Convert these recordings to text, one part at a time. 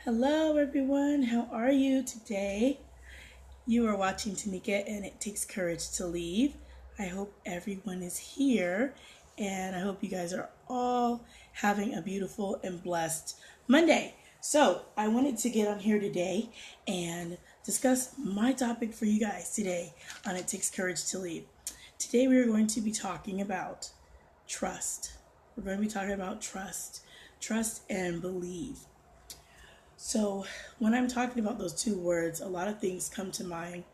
Hello, everyone. How are you today? You are watching Teniecka, and it takes courage to leave. I hope everyone is here, and I hope you guys are all having a beautiful and blessed Monday. So, I wanted to get on here today and discuss my topic for you guys today on It Takes Courage to Leave. Today, we are going to be talking about trust. We're going to be talking about trust and believe. So, when I'm talking about those two words, a lot of things come to mind.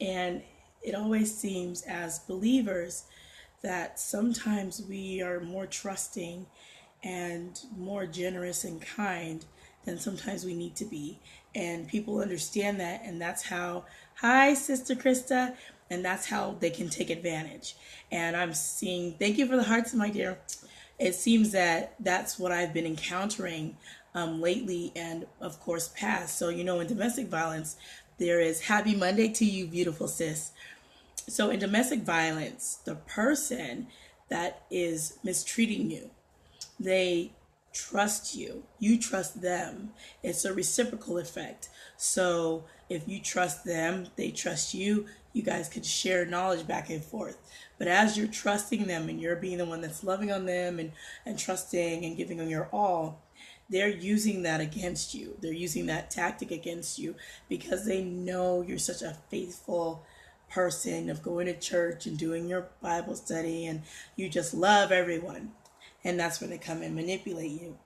And it always seems as believers that sometimes we are more trusting and more generous and kind than sometimes we need to be. And people understand that. And that's how, hi, Sister Krista. And that's how they can take advantage. And I'm seeing, thank you for the hearts, my dear. It seems that that's what I've been encountering lately and, of course, past. So, in domestic violence, there is happy Monday to you, beautiful sis. So, in domestic violence, the person that is mistreating you, they trust you, you trust them. It's a reciprocal effect. So if you trust them, they trust you. You guys could share knowledge back and forth. But as you're trusting them and you're being the one that's loving on them and trusting and giving them your all, they're using that against you. They're using that tactic against you because they know you're such a faithful person of going to church and doing your Bible study and you just love everyone. And that's when they come and manipulate you.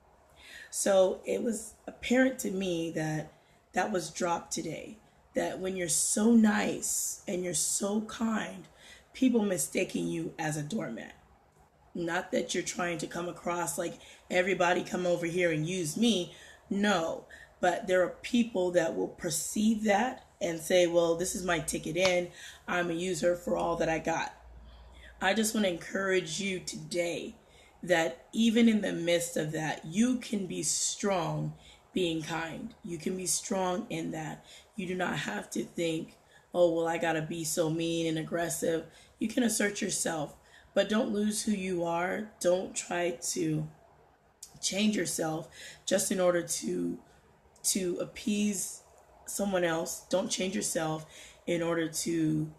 So it was apparent to me that that was dropped today. That when you're so nice and you're so kind, people mistaking you as a doormat. Not that you're trying to come across like everybody come over here and use me. No, but there are people that will perceive that and say, well, this is my ticket in. I'm a user for all that I got. I just want to encourage you today that even in the midst of that, you can be strong being kind. You can be strong in that. You do not have to think, oh, well, I got to be so mean and aggressive. You can assert yourself, but don't lose who you are. Don't try to change yourself just in order to appease someone else. Don't change yourself in order to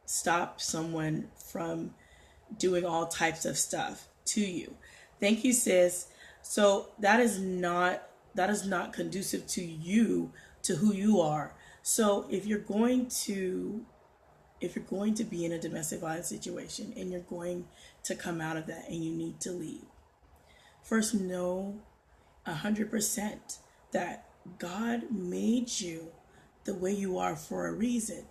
stop someone from doing all types of stuff to you. Thank you, sis. So that is not conducive to you, to who you are. So if you're going to be in a domestic violence situation and you're going to come out of that and you need to leave, first know 100% that God made you the way you are for a reason.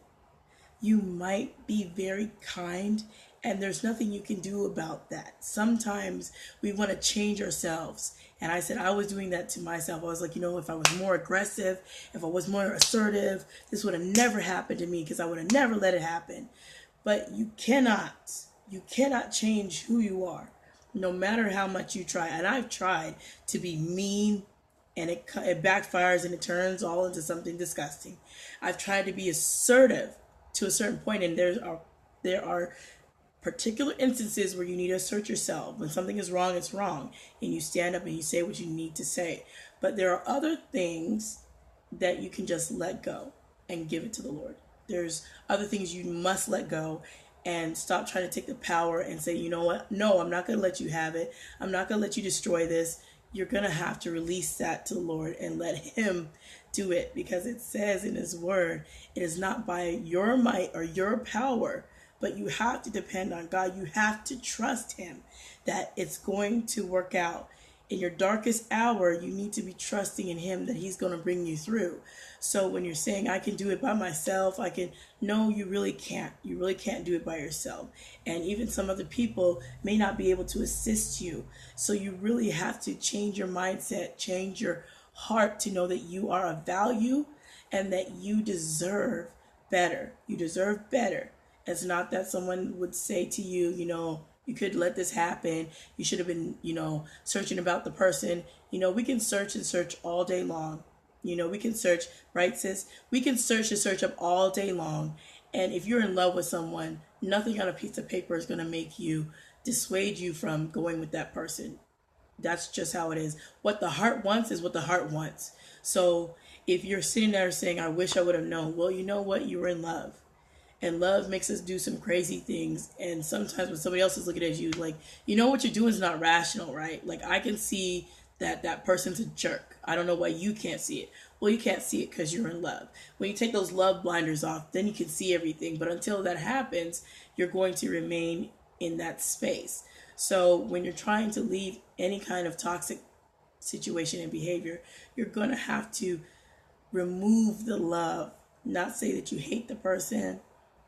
You might be very kind and there's nothing you can do about that. Sometimes we want to change ourselves. And I said I was doing that to myself. I was like, if I was more aggressive, if I was more assertive, this would have never happened to me because I would have never let it happen. But you cannot change who you are, no matter how much you try. And I've tried to be mean and it backfires and it turns all into something disgusting. I've tried to be assertive to a certain point, and there are particular instances where you need to assert yourself. When something is wrong, it's wrong, and you stand up and you say what you need to say. But there are other things that you can just let go and give it to the Lord. There's other things you must let go and stop trying to take the power and say, you know what? No, I'm not going to let you have it. I'm not going to let you destroy this. You're going to have to release that to the Lord and let Him do it, because it says in His word, it is not by your might or your power, but you have to depend on God. You have to trust Him that it's going to work out. In your darkest hour, you need to be trusting in Him that He's going to bring you through. So when you're saying, I can do it by myself, no, you really can't. You really can't do it by yourself. And even some other people may not be able to assist you. So you really have to change your mindset, change your heart to know that you are of value and that you deserve better. You deserve better. It's not that someone would say to you, you could let this happen. You should have been, searching about the person. We can search and search all day long. We can search, right, sis? We can search and search up all day long. And if you're in love with someone, nothing on a piece of paper is going to make you dissuade you from going with that person. That's just how it is. What the heart wants is what the heart wants. So if you're sitting there saying, I wish I would have known, well, you know what? You were in love. And love makes us do some crazy things. And sometimes when somebody else is looking at you, like, you know what you're doing is not rational, right? Like, I can see that that person's a jerk. I don't know why you can't see it. Well, you can't see it because you're in love. When you take those love blinders off, then you can see everything. But until that happens, you're going to remain in that space. So when you're trying to leave any kind of toxic situation and behavior, you're going to have to remove the love. Not say that you hate the person,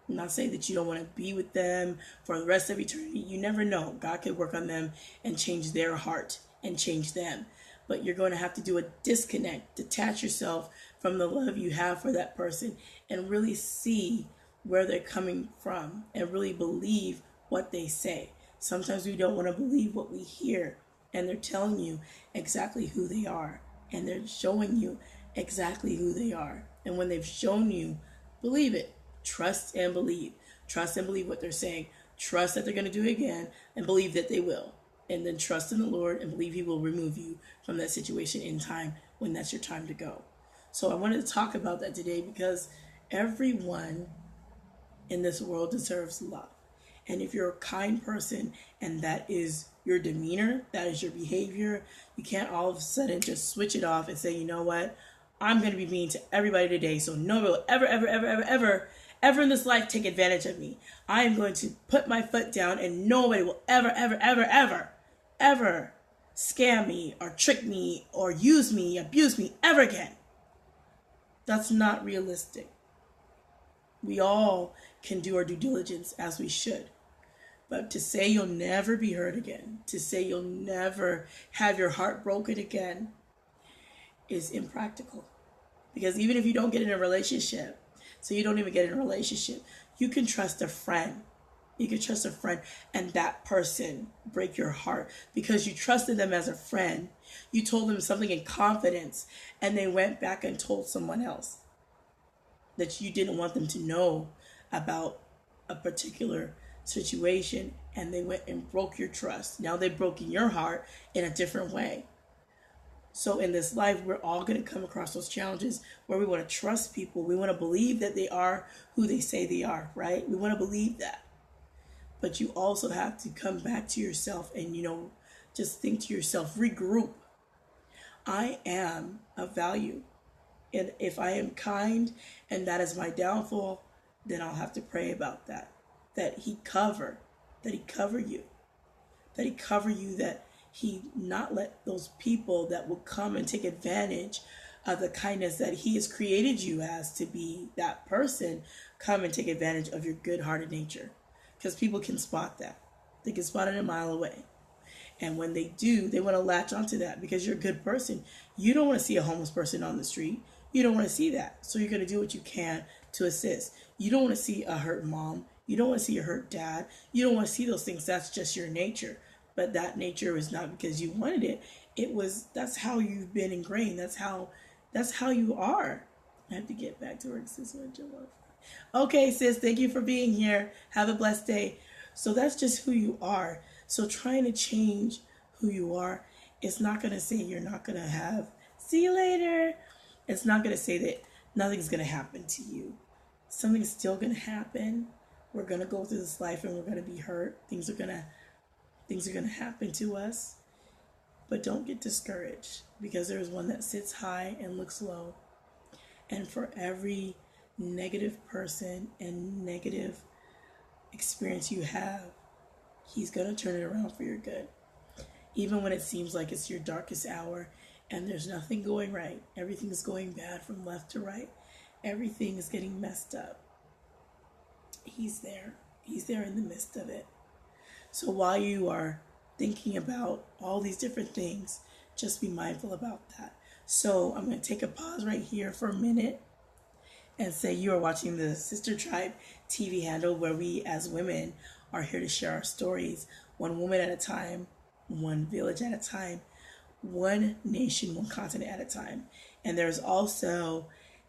not say that you don't want to be with them for the rest of eternity. You never know. God could work on them and change their heart and change them. But you're going to have to do a disconnect, detach yourself from the love you have for that person and really see where they're coming from and really believe what they say. Sometimes we don't want to believe what we hear, and they're telling you exactly who they are, and they're showing you exactly who they are. And when they've shown you, believe it. Trust and believe. Trust and believe what they're saying. Trust that they're going to do it again, and believe that they will. And then trust in the Lord and believe He will remove you from that situation in time when that's your time to go. So I wanted to talk about that today because everyone in this world deserves love. And if you're a kind person and that is your demeanor, that is your behavior, you can't all of a sudden just switch it off and say, you know what, I'm going to be mean to everybody today, so nobody will ever in this life take advantage of me. I am going to put my foot down and nobody will ever scam me or trick me or use me, abuse me ever again. That's not realistic. We all can do our due diligence as we should. But to say you'll never be hurt again, to say you'll never have your heart broken again is impractical. Because even if you don't get in a relationship, so you don't even get in a relationship, you can trust a friend. You can trust a friend and that person break your heart because you trusted them as a friend. You told them something in confidence and they went back and told someone else that you didn't want them to know about a particular situation, and they went and broke your trust. Now they've broken your heart in a different way. So in this life, we're all going to come across those challenges where we want to trust people. We want to believe that they are who they say they are, right? We want to believe that. But you also have to come back to yourself and, just think to yourself, regroup. I am of value. And if I am kind and that is my downfall, then I'll have to pray about that. That He cover you. That He cover you, that He not let those people that will come and take advantage of the kindness that He has created you as to be that person come and take advantage of your good-hearted nature. Because people can spot that. They can spot it a mile away. And when they do, they want to latch onto that because you're a good person. You don't want to see a homeless person on the street. You don't want to see that. So you're going to do what you can to assist. You don't want to see a hurt mom. You don't want to see a hurt dad. You don't want to see those things. That's just your nature. But that nature is not because you wanted it. That's how you've been ingrained. That's how you are. I have to get back to work, sis. Okay, sis, thank you for being here. Have a blessed day. So that's just who you are. So trying to change who you are, it's not going to say you're not going to have, see you later. It's not going to say that nothing's going to happen to you. Something's still going to happen. We're going to go through this life and we're going to be hurt. Things are going to happen to us. But don't get discouraged because there's one that sits high and looks low. And for every negative person and negative experience you have, He's going to turn it around for your good. Even when it seems like it's your darkest hour and there's nothing going right. Everything's going bad from left to right. Everything is getting messed up. He's there. He's there in the midst of it. So while you are thinking about all these different things, just be mindful about that. So I'm going to take a pause right here for a minute and say you are watching the Sister Tribe TV handle where we as women are here to share our stories, one woman at a time, one village at a time, one nation, one continent at a time. And there's also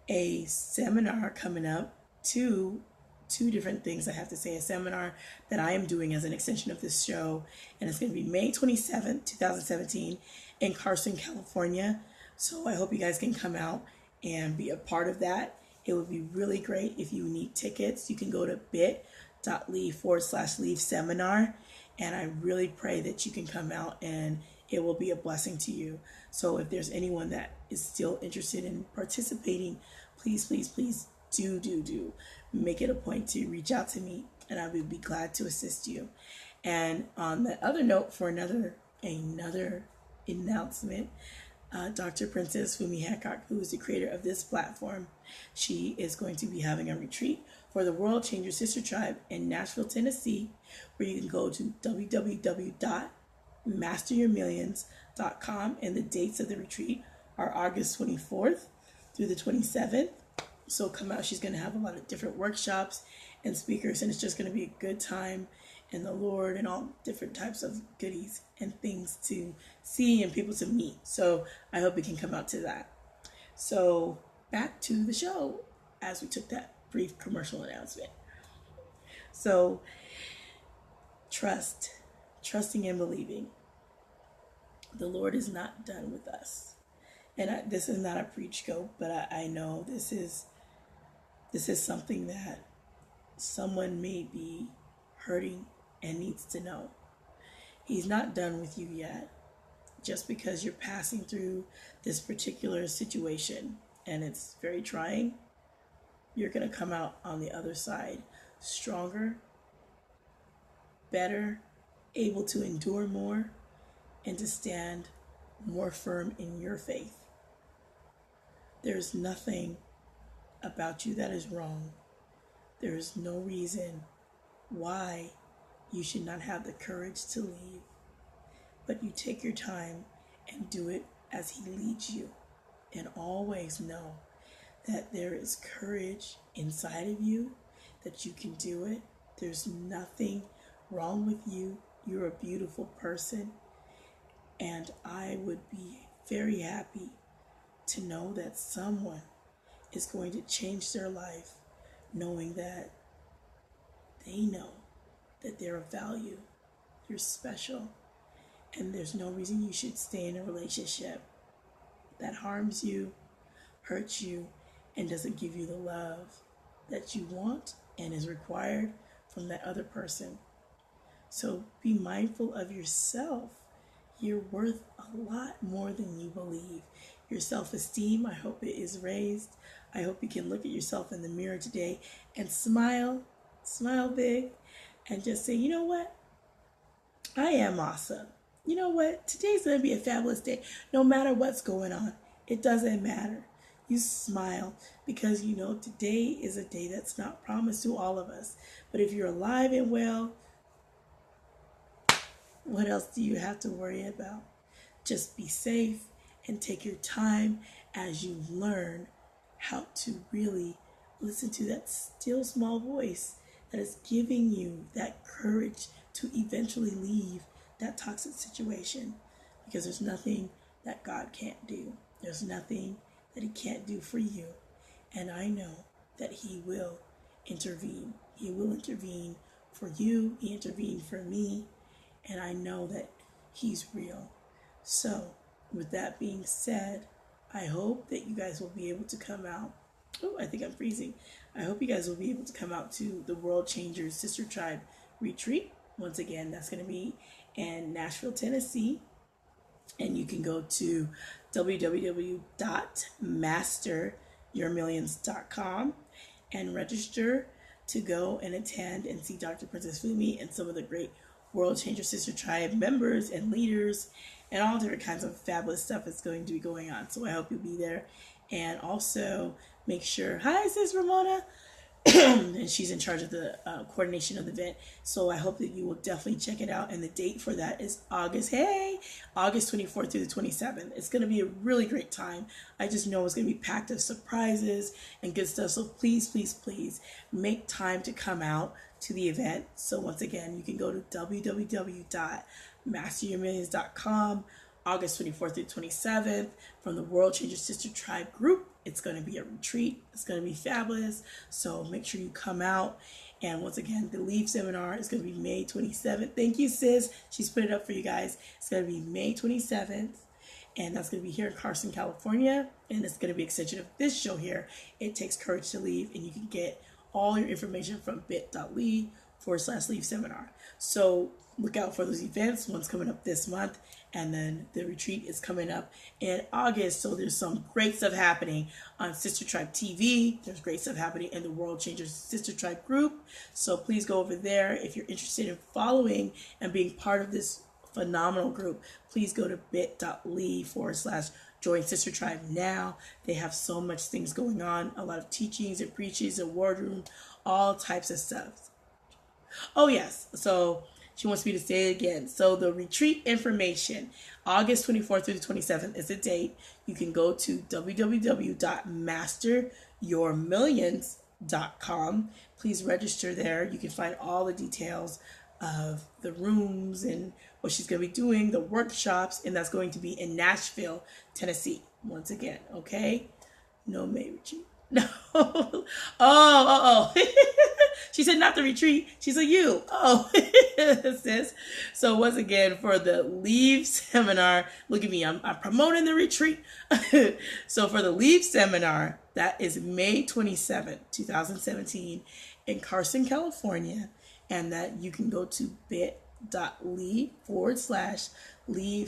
a seminar coming up to two different things I have to say. A seminar that I am doing as an extension of this show, and it's going to be May 27th, 2017 in Carson, California. So I hope you guys can come out and be a part of that. It would be really great. If you need tickets, you can go to bit.ly/leave seminar, and I really pray that you can come out and it will be a blessing to you. So if there's anyone that is still interested in participating, please do make it a point to reach out to me, and I would be glad to assist you. And on the other note, for another announcement, Dr. Princess Fumi Hancock, who is the creator of this platform, she is going to be having a retreat for the World Changer Sister Tribe in Nashville, Tennessee, where you can go to www.masteryourmillions.com, and the dates of the retreat are August 24th through the 27th. So come out. She's going to have a lot of different workshops and speakers, and it's just going to be a good time in the Lord, and all different types of goodies and things to see and people to meet. So I hope you can come out to that. So back to the show as we took that brief commercial announcement. So trusting and believing. The Lord is not done with us. And this is not a preach go, but I know this is something that someone may be hurting and needs to know. He's not done with you yet. Just because you're passing through this particular situation and it's very trying, you're going to come out on the other side stronger, better, able to endure more, and to stand more firm in your faith. There's nothing about you that is wrong. There is no reason why you should not have the courage to leave. But you take your time and do it as He leads you. And always know that there is courage inside of you, that you can do it. There's nothing wrong with you. You're a beautiful person. And I would be very happy to know that someone is going to change their life, knowing that they know that they're of value, you're special, and there's no reason you should stay in a relationship that harms you, hurts you, and doesn't give you the love that you want and is required from that other person. So be mindful of yourself. You're worth a lot more than you believe. Your self-esteem, I hope it is raised. I hope you can look at yourself in the mirror today and smile big, and just say, you know what? I am awesome. You know what? Today's going to be a fabulous day. No matter what's going on, it doesn't matter. You smile, because you know today is a day that's not promised to all of us. But if you're alive and well, what else do you have to worry about? Just be safe and take your time as you learn how to really listen to that still small voice that is giving you that courage to eventually leave that toxic situation, because there's nothing that God can't do. There's nothing that He can't do for you. And I know that He will intervene. He will intervene for you. He intervened for me. And I know that He's real. So with that being said, I hope that you guys will be able to come out. Oh, I think I'm freezing. I hope you guys will be able to come out to the World Changers Sister Tribe Retreat. Once again, that's going to be in Nashville, Tennessee. And you can go to www.masteryourmillions.com and register to go and attend and see Dr. Princess Fumi and some of the great World Changer Sister Tribe members and leaders, and all different kinds of fabulous stuff that's going to be going on. So I hope you'll be there. And also make sure, hi, Sis Ramona. And she's in charge of the coordination of the event. So I hope that you will definitely check it out. And the date for that is August 24th through the 27th. It's going to be a really great time. I just know it's going to be packed of surprises and good stuff. So please make time to come out to the event. So once again, you can go to www.masteryourmillions.com, August 24th through 27th, from the World Changer Sister Tribe group it's going to be a retreat. It's going to be fabulous. So make sure you come out. And once again, the Leave seminar is going to be May 27th. Thank you, sis. She's put it up for you guys. It's going to be May 27th. And that's going to be here in Carson, California. And it's going to be an extension of this show here. It Takes Courage to Leave. And you can get all your information from bit.ly/Leave seminar. So look out for those events. One's coming up this month. And then the retreat is coming up in August. So there's some great stuff happening on SisterTribeTV. There's great stuff happening in the World Changers Sister Tribe group. So please go over there. If you're interested in following and being part of this phenomenal group, please go to bit.ly/join Sister Tribe now. They have so much things going on. A lot of teachings and preachings, a word room, all types of stuff. Oh, yes. So she wants me to say it again. So the retreat information, August 24th through the 27th is the date. You can go to www.masteryourmillions.com. Please register there. You can find all the details of the rooms and what she's going to be doing, the workshops, and that's going to be in Nashville, Tennessee. Once again, okay? No May retreat. No. Oh. She said not the retreat. She said you. Oh, sis. So once again, for the Leave seminar, look at me. I'm promoting the retreat. So for the Leave seminar, that is May 27th, 2017 in Carson, California. And that you can go to bit.ly/Leave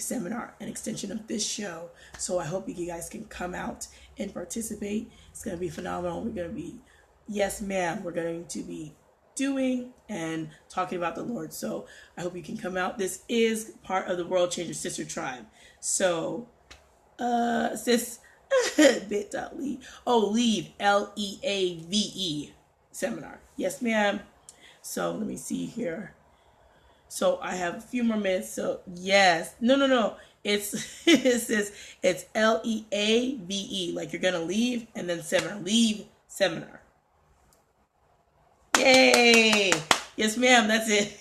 seminar, an extension of this show. So I hope you guys can come out and participate. It's going to be phenomenal. We're going to be, yes, ma'am, we're going to be doing and talking about the Lord. So I hope you can come out. This is part of the World Changer Sister Tribe. So, sis, bit.ly. Oh, Leave, Leave seminar. Yes, ma'am. So let me see here. So I have a few more minutes. So yes, no. It's it's LEAVE, like you're gonna leave and then seminar. Leave seminar. Yay! Yes, ma'am. That's it.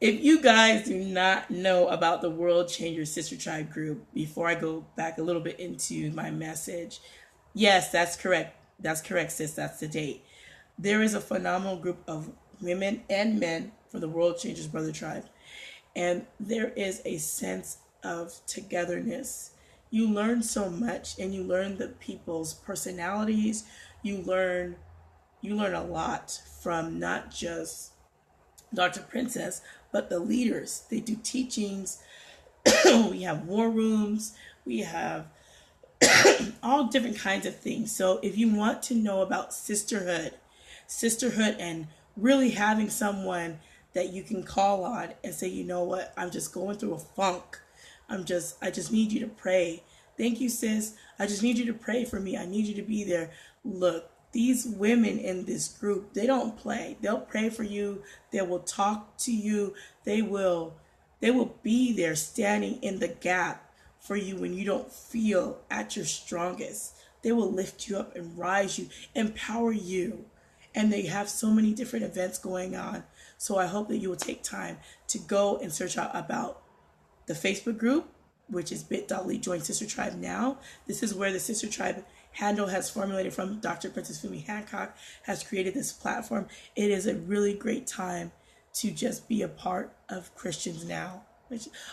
If you guys do not know about the World Changer Sister Tribe group, before I go back a little bit into my message, yes, that's correct. That's correct, sis. That's the date. There is a phenomenal group of women and men for the World Changers Brother Tribe. And there is a sense of togetherness. You learn so much, and you learn the people's personalities. You learn a lot from not just Dr. Princess, but the leaders. They do teachings. We have war rooms. We have all different kinds of things. So if you want to know about sisterhood and really having someone that you can call on and say, you know what, I'm just going through a funk. I just need you to pray. Thank you, sis. I just need you to pray for me. I need you to be there. Look, these women in this group, they don't play. They'll pray for you. They will talk to you. They will be there standing in the gap for you when you don't feel at your strongest. They will lift you up and rise you, empower you. And they have so many different events going on. So I hope that you will take time to go and search out about the Facebook group, which is bit.ly join Sister Tribe now. This is where the Sister Tribe handle has formulated from. Dr. Princess Fumi Hancock has created this platform. It is a really great time to just be a part of Christians now.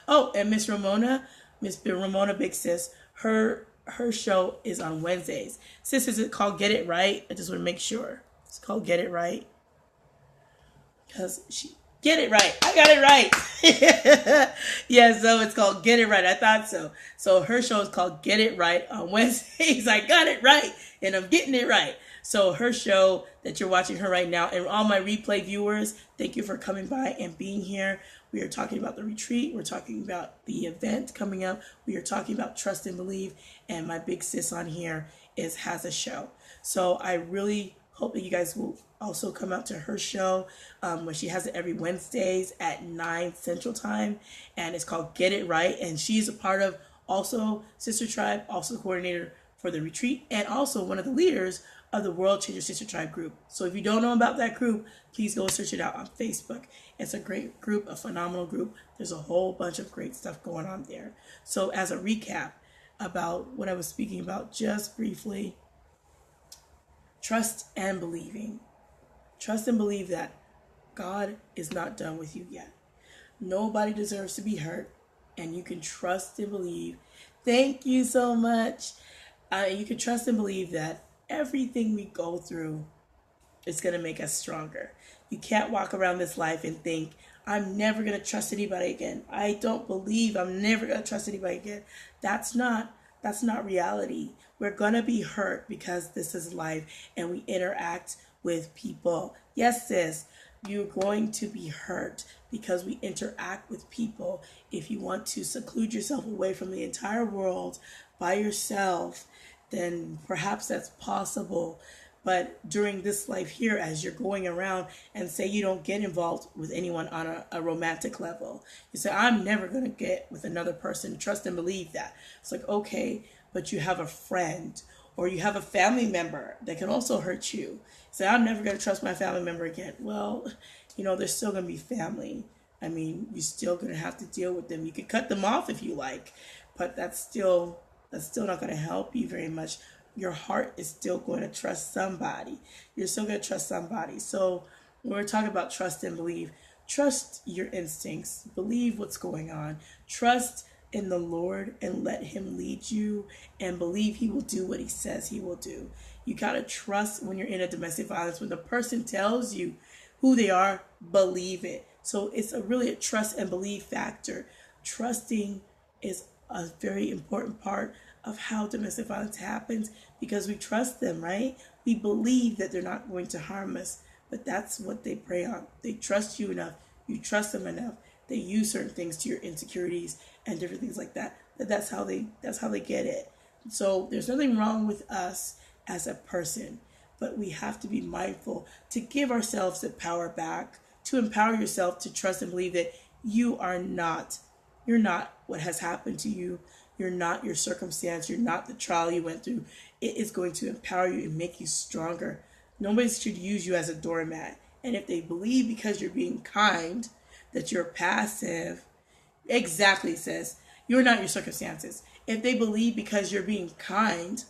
Oh, and Miss Ramona Big Sis, her show is on Wednesdays. Sis, is it called Get It Right? I just want to make sure. It's called Get It Right. Because Get It Right. I got it right. Yeah, so it's called Get It Right. I thought so. So her show is called Get It Right on Wednesdays. I got it right, and I'm getting it right. So her show that you're watching her right now, and all my replay viewers, thank you for coming by and being here. We are talking about the retreat. We're talking about the event coming up. We are talking about Trust and Believe. And my big sis on here has a show. So I really hope that you guys will also come out to her show where she has it every Wednesdays at 9 Central Time. And it's called Get It Right. And she's a part of also Sister Tribe, also the coordinator for the retreat, and also one of the leaders of the World Changer Sister Tribe group. So if you don't know about that group, please go search it out on Facebook. It's a great group, a phenomenal group. There's a whole bunch of great stuff going on there. So as a recap about what I was speaking about just briefly, trust and believing. Trust and believe that God is not done with you yet. Nobody deserves to be hurt, and you can trust and believe. Thank you so much. You can trust and believe that everything we go through is going to make us stronger. You can't walk around this life and think, I'm never going to trust anybody again. I don't believe I'm never going to trust anybody again. That's not reality. We're going to be hurt because this is life and we interact with people. Yes, sis, you're going to be hurt because we interact with people. If you want to seclude yourself away from the entire world by yourself, then perhaps that's possible. But during this life here, as you're going around and say you don't get involved with anyone on a romantic level, you say, I'm never going to get with another person. Trust and believe that. It's like, okay, but you have a friend or you have a family member that can also hurt you. You say, I'm never going to trust my family member again. Well, they're still going to be family. I mean, you're still going to have to deal with them. You can cut them off if you like, but that's still not going to help you very much. Your heart is still going to trust somebody. You're still going to trust somebody. So when we're talking about trust and believe, trust your instincts. Believe what's going on. Trust in the Lord and let him lead you, and believe he will do what he says he will do. You got to trust when you're in a domestic violence. When the person tells you who they are, believe it. So it's really a trust and believe factor. Trusting is a very important part of how domestic violence happens, because we trust them, right? We believe that they're not going to harm us, but that's what they prey on. They trust you enough. You trust them enough. They use certain things to your insecurities and different things like that. That's how they get it. So there's nothing wrong with us as a person, but we have to be mindful to give ourselves the power back, to empower yourself to trust and believe that you're not what has happened to you. You're not your circumstance. You're not the trial you went through. It is going to empower you and make you stronger. Nobody should use you as a doormat. And if they believe because you're being kind that you're passive, exactly, sis, you're not your circumstances. If they believe because you're being kind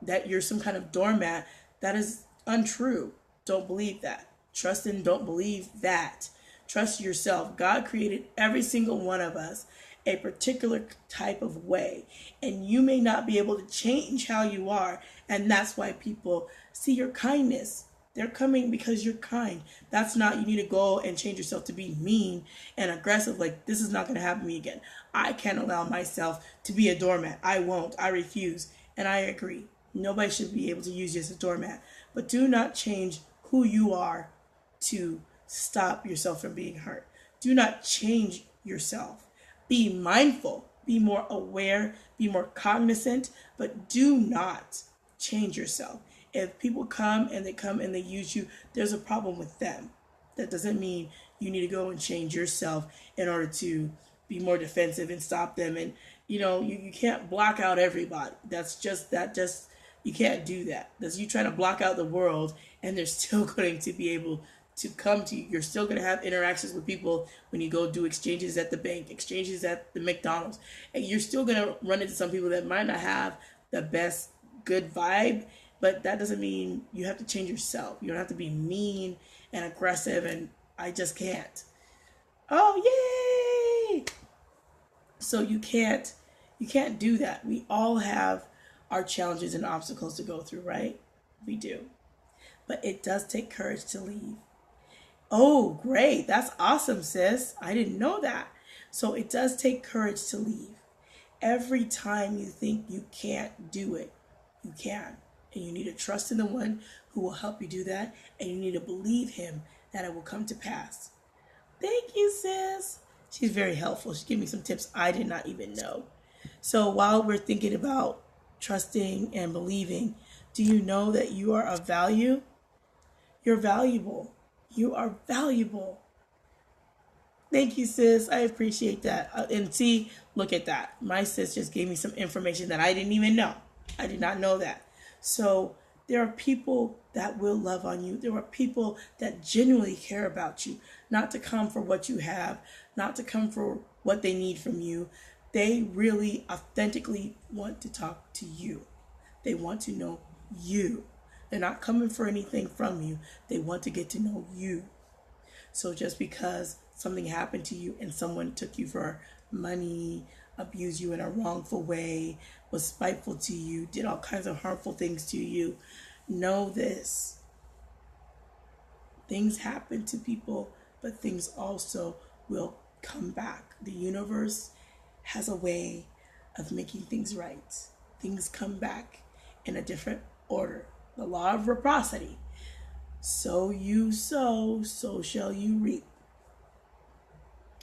that you're some kind of doormat, that is untrue. Don't believe that. Trust and don't believe that. Trust yourself. God created every single one of us a particular type of way, and you may not be able to change how you are, and that's why people see your kindness. They're coming because you're kind. That's not, you need to go and change yourself to be mean and aggressive. Like, this is not going to happen to me again. I can't allow myself to be a doormat. I won't. I refuse. And I agree. Nobody should be able to use you as a doormat. But do not change who you are to stop yourself from being hurt. Do not change yourself. Be mindful, be more aware, be more cognizant, but do not change yourself. If people come and they use you, there's a problem with them. That doesn't mean you need to go and change yourself in order to be more defensive and stop them. And, you can't block out everybody. You can't do that. That's you trying to block out the world, and they're still going to be able to come to you. You're still going to have interactions with people when you go do exchanges at the bank, exchanges at the McDonald's, and you're still going to run into some people that might not have the best good vibe, but that doesn't mean you have to change yourself. You don't have to be mean and aggressive, and I just can't. Oh, yay! So you can't do that. We all have our challenges and obstacles to go through, right? We do. But it does take courage to leave. Oh, great. That's awesome, sis. I didn't know that. So it does take courage to leave. Every time you think you can't do it, you can. And you need to trust in the one who will help you do that. And you need to believe him that it will come to pass. Thank you, sis. She's very helpful. She gave me some tips I did not even know. So while we're thinking about trusting and believing, do you know that you are of value? You're valuable. You are valuable. Thank you, sis. I appreciate that. And see, look at that. My sis just gave me some information that I didn't even know. I did not know that. So There are people that will love on you. There are people that genuinely care about you, not to come for what you have, not to come for what they need from you. They really authentically want to talk to you. They want to know you. They're not coming for anything from you. They want to get to know you. So just because something happened to you and someone took you for money, abused you in a wrongful way, was spiteful to you, did all kinds of harmful things to you, know this. Things happen to people, but things also will come back. The universe has a way of making things right. Things come back in a different order. The law of reciprocity. So you sow, so shall you reap.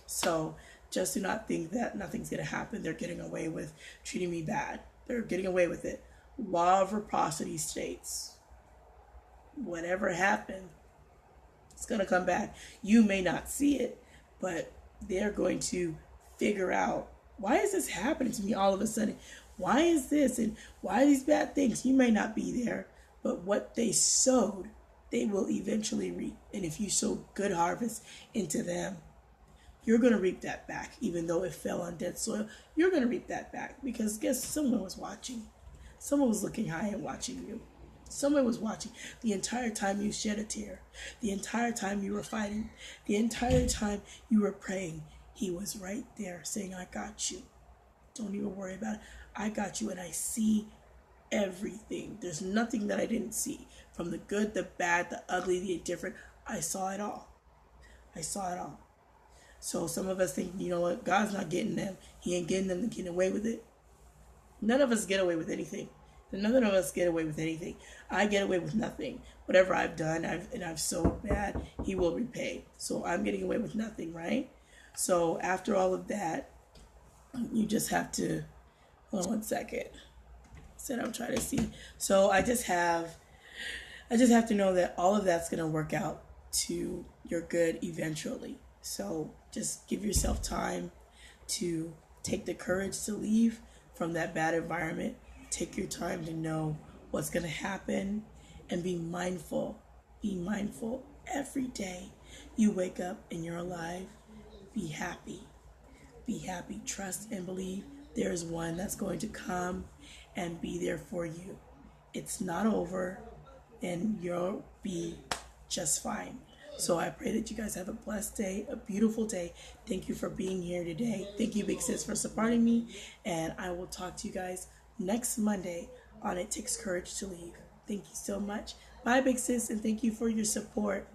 So just do not think that nothing's going to happen. They're getting away with treating me bad. They're getting away with it. Law of reciprocity states, whatever happened, it's going to come back. You may not see it, but they're going to figure out, why is this happening to me all of a sudden? Why is this? And why are these bad things? You may not be there, but what they sowed, they will eventually reap. And if you sow good harvest into them, you're going to reap that back. Even though it fell on dead soil, you're going to reap that back. Because guess, someone was watching. Someone was looking high and watching you. Someone was watching the entire time you shed a tear. The entire time you were fighting. The entire time you were praying. He was right there saying, I got you. Don't even worry about it. I got you, and I see everything. There's nothing that I didn't see. From the good, the bad, the ugly, the indifferent. I saw it all. I saw it all. So some of us think, you know what, God's not getting them. He ain't getting them to get away with it. None of us get away with anything. None of us get away with anything. I get away with nothing. Whatever I've done, I've sowed bad, He will repay. So I'm getting away with nothing, right? So after all of that, you just have to, hold on one second. I'm trying to see. So I just have to know that all of that's going to work out to your good eventually. So just give yourself time to take the courage to leave from that bad environment. Take your time to know what's going to happen and be mindful. Be mindful every day you wake up and you're alive. Be happy. Be happy. Trust and believe there is one that's going to come and be there for you. It's not over, and you'll be just fine. So I pray that you guys have a blessed day, a beautiful day. Thank you for being here today. Thank you, Big Sis, for supporting me. And I will talk to you guys next Monday on It Takes Courage to Leave. Thank you so much. Bye, Big Sis, and thank you for your support.